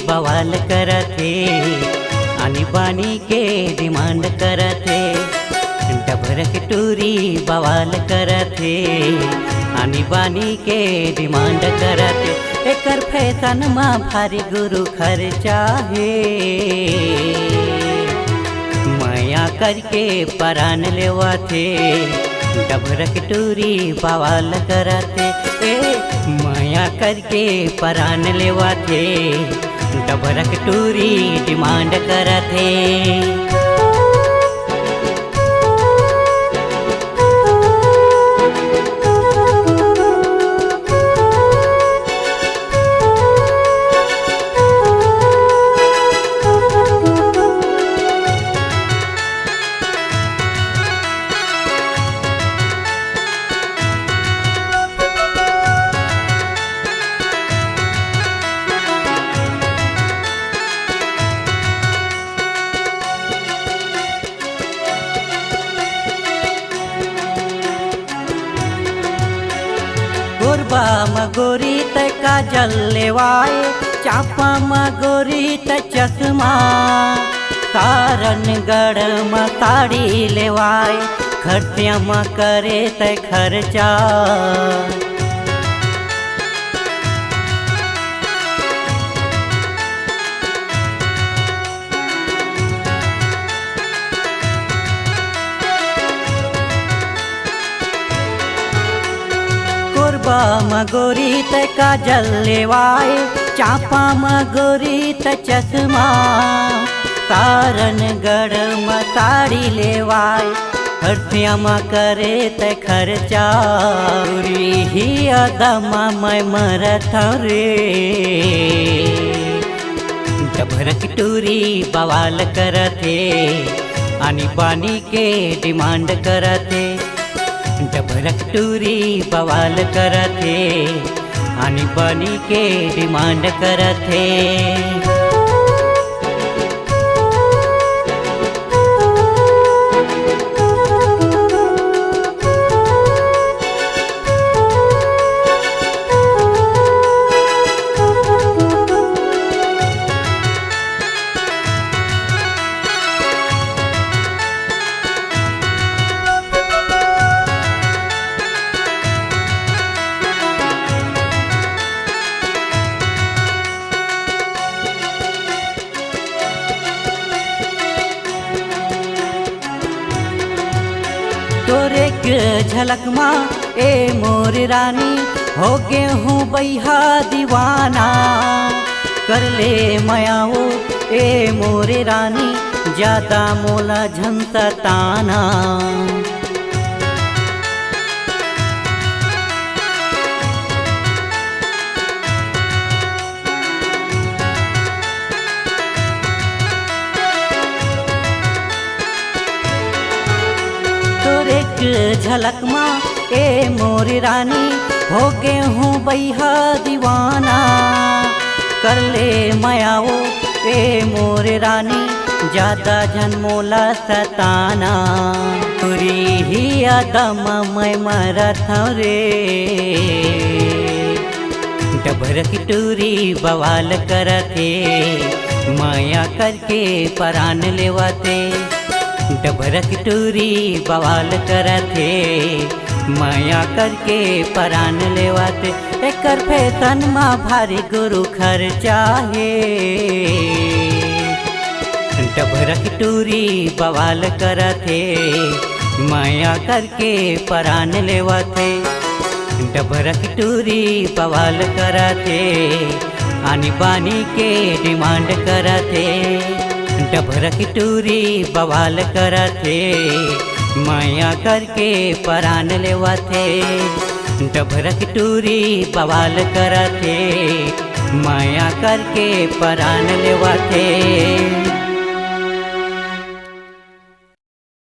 बवाल करथे आनी बानी के डिमांड करथे। डबरक टूरी बवाल करथे आनी बानी के डिमांड करथे। एकर फैशन मा भारी गुरु खर्चा हे माया करके परान लेवाथे। डबरक टूरी बवाल करथे माया करके परान लेवाथे। डबरक टूरी डिमांड करथे। गोरबा मगोरी त काजल लेवाए चापा मगोरी त चश्मा। सारनगढ़ में साड़ी लेवाए खर्चा में करे त खर्चा। गोरबा मगोरी त काजल लेवाए चापा मगोरी त चश्मा। सारनगढ़ में साड़ी लेवाए खर्चा में करे त खर्चा। ही अदमा मैं मरत रे डबरक टूरी बवाल करथे आनी बानी के डिमांड करथे। डबरक टूरी बवाल करथे आनी बानी के डिमांड करथे। तोरे के झलक माँ ए मोर रानी हो गे हूँ बैहा दीवाना। कर ले मयाओ ए मोर रानी ज्यादा मोला झंसा ताना। झलक माँ ए मोर रानी हो गे हूँ बैहा दीवाना। कर ले मयाओ ए मोर रानी ज्यादा जनमोला सताना। तुरी ही आदम मैं मरत रे डबरक टूरी बवाल करथे माया करके परान लेवाथे। डबरक टूरी बवाल करथे माया करके परान लेवाथे। एकर फैशन मा भारी गुरु खर्चा हे डबरक टूरी बवाल करथे माया करके परान लेवाथे। डबरक टूरी बवाल करथे आनी बानी के डिमांड करथे। डबरक टूरी बवाल करथे माया करके परान लेवाथे। डबरक टूरी बवाल करथे माया करके परान लेवाथे।